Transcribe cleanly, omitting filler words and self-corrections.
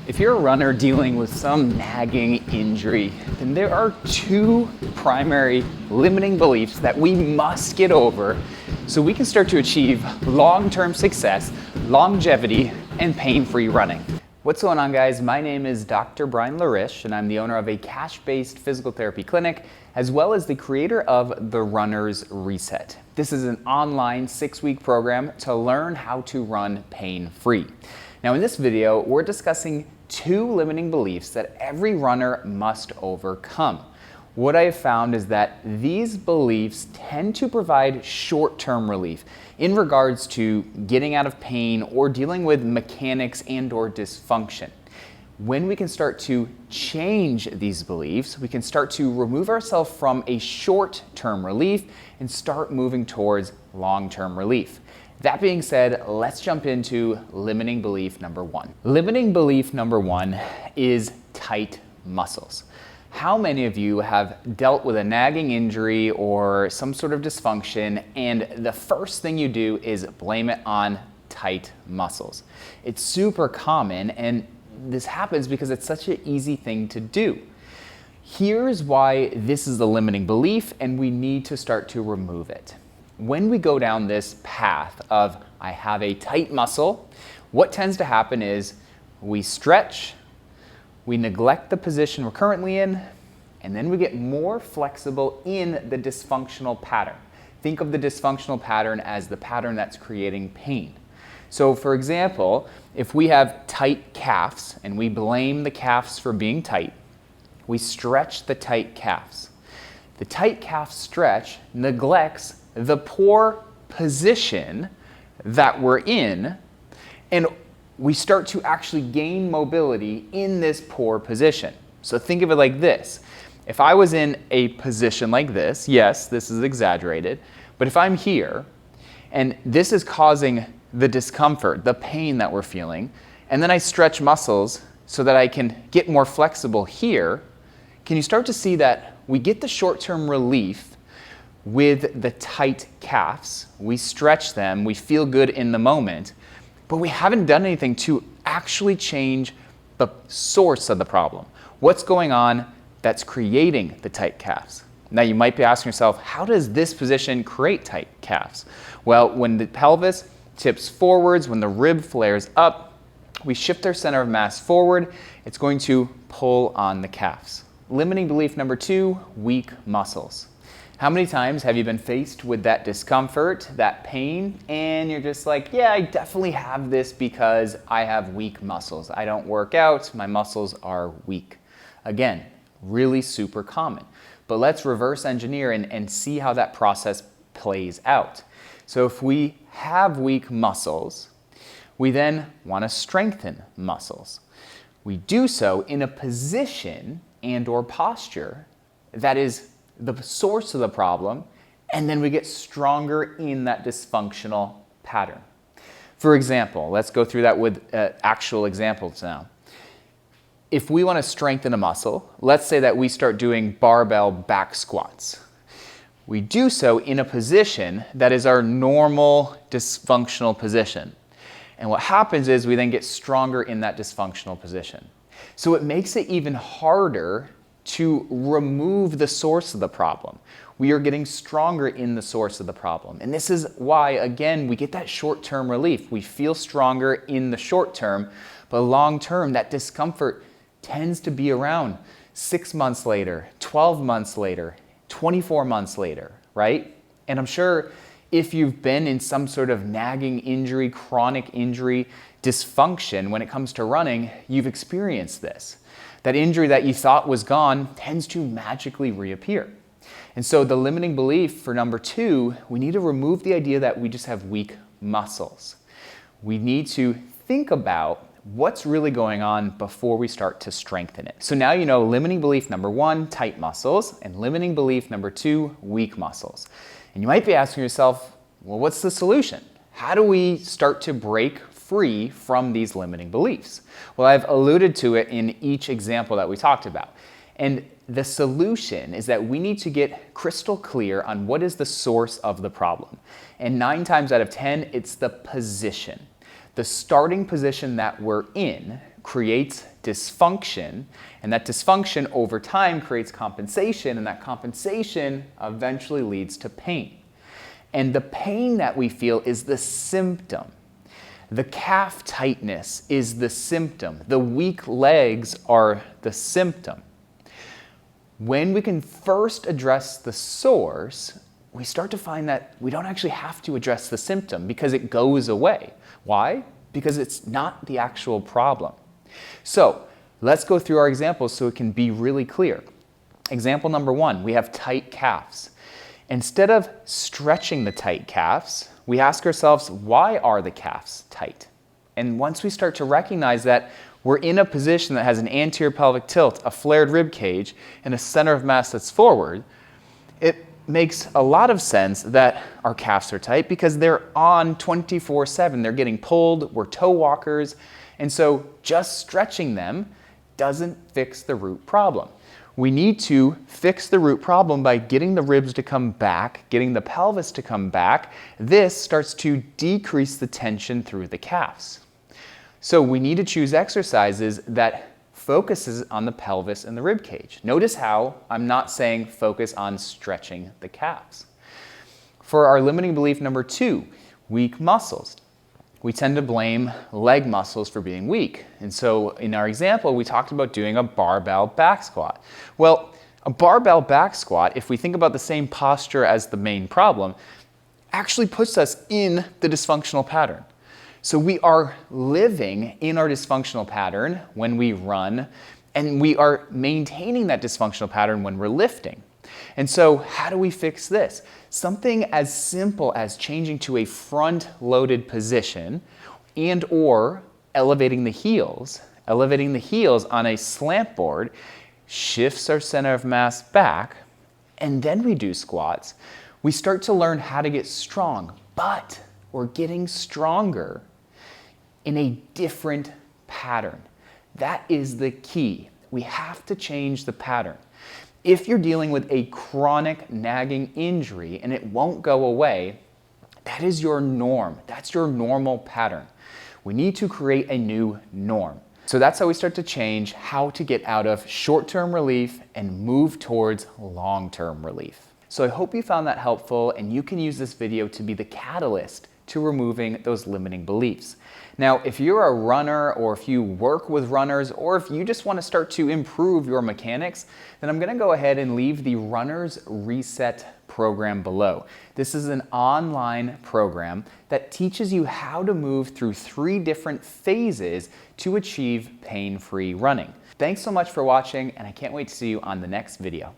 If you're a runner dealing with some nagging injury, then there are two primary limiting beliefs that we must get over so we can start to achieve long-term success, longevity, and pain-free running. What's going on, guys? My name is Dr. Brian Larish, and I'm the owner of a cash-based physical therapy clinic, as well as the creator of The Runner's Reset. This is an online 6-week program to learn how to run pain-free. Now, in this video, we're discussing two limiting beliefs that every runner must overcome. What I have found is that these beliefs tend to provide short-term relief in regards to getting out of pain or dealing with mechanics and/or dysfunction. When we can start to change these beliefs, we can start to remove ourselves from a short-term relief and start moving towards long-term relief. That being said, let's jump into limiting belief number one. Limiting belief number one is tight muscles. How many of you have dealt with a nagging injury or some sort of dysfunction, and the first thing you do is blame it on tight muscles? It's super common, and this happens because it's such an easy thing to do. Here's why this is the limiting belief, and we need to start to remove it. When we go down this path of I have a tight muscle, what tends to happen is we stretch, we neglect the position we're currently in, and then we get more flexible in the dysfunctional pattern. Think of the dysfunctional pattern as the pattern that's creating pain. So for example, if we have tight calves and we blame the calves for being tight, we stretch the tight calves. The tight calf stretch neglects the poor position that we're in, and we start to actually gain mobility in this poor position. So think of it like this. If I was in a position like this, yes, this is exaggerated, but if I'm here and this is causing the discomfort, the pain that we're feeling, and then I stretch muscles so that I can get more flexible here, can you start to see that we get the short-term relief with the tight calves? We stretch them, we feel good in the moment, but we haven't done anything to actually change the source of the problem. What's going on that's creating the tight calves? Now you might be asking yourself, how does this position create tight calves? Well, when the pelvis tips forwards, when the rib flares up, we shift our center of mass forward, it's going to pull on the calves. Limiting belief number two, weak muscles. How many times have you been faced with that discomfort, that pain, and you're just like, yeah, I definitely have this because I have weak muscles. I don't work out, my muscles are weak. Again, really super common. But let's reverse engineer and see how that process plays out. So if we have weak muscles, we then want to strengthen muscles. We do so in a position and/or posture that is the source of the problem, and then we get stronger in that dysfunctional pattern. For example, let's go through that with actual examples now. If we want to strengthen a muscle, let's say that we start doing barbell back squats. We do so in a position that is our normal dysfunctional position. And what happens is we then get stronger in that dysfunctional position. So it makes it even harder to remove the source of the problem. We are getting stronger in the source of the problem. And this is why, again, we get that short-term relief. We feel stronger in the short term, but long-term, that discomfort tends to be around 6 months later, 12 months later, 24 months later, right? And I'm sure if you've been in some sort of nagging injury, chronic injury, dysfunction when it comes to running, you've experienced this. That injury that you thought was gone tends to magically reappear. And so the limiting belief for number two, we need to remove the idea that we just have weak muscles. We need to think about what's really going on before we start to strengthen it. So now you know limiting belief number one, tight muscles, and limiting belief number two, weak muscles. And you might be asking yourself, well, what's the solution? How do we start to break free from these limiting beliefs? Well, I've alluded to it in each example that we talked about. And the solution is that we need to get crystal clear on what is the source of the problem. And 9 times out of 10, it's the position. The starting position that we're in creates dysfunction, and that dysfunction over time creates compensation, and that compensation eventually leads to pain. And the pain that we feel is the symptom. The calf tightness is the symptom. The weak legs are the symptom. When we can first address the source, we start to find that we don't actually have to address the symptom because it goes away. Why? Because it's not the actual problem. So let's go through our examples so it can be really clear. Example number 1, we have tight calves. Instead of stretching the tight calves, we ask ourselves, why are the calves tight? And once we start to recognize that we're in a position that has an anterior pelvic tilt, a flared rib cage, and a center of mass that's forward, it makes a lot of sense that our calves are tight because they're on 24/7. They're getting pulled, we're toe walkers, and so just stretching them doesn't fix the root problem. We need to fix the root problem by getting the ribs to come back, getting the pelvis to come back. This starts to decrease the tension through the calves. So we need to choose exercises that focuses on the pelvis and the rib cage. Notice how I'm not saying focus on stretching the calves. For our limiting belief number 2, weak muscles. We tend to blame leg muscles for being weak. And so in our example, we talked about doing a barbell back squat. Well, a barbell back squat, if we think about the same posture as the main problem, actually puts us in the dysfunctional pattern. So we are living in our dysfunctional pattern when we run, and we are maintaining that dysfunctional pattern when we're lifting. And so how do we fix this? Something as simple as changing to a front-loaded position and or elevating the heels on a slant board shifts our center of mass back, and then we do squats. We start to learn how to get strong, but we're getting stronger in a different pattern. That is the key. We have to change the pattern. If you're dealing with a chronic nagging injury and it won't go away, that is your norm. That's your normal pattern. We need to create a new norm. So that's how we start to change how to get out of short-term relief and move towards long-term relief. So I hope you found that helpful and you can use this video to be the catalyst to removing those limiting beliefs. Now, if you're a runner or if you work with runners or if you just want to start to improve your mechanics, then I'm going to go ahead and leave the Runner's Reset program below. This is an online program that teaches you how to move through 3 different phases to achieve pain-free running. Thanks so much for watching, and I can't wait to see you on the next video.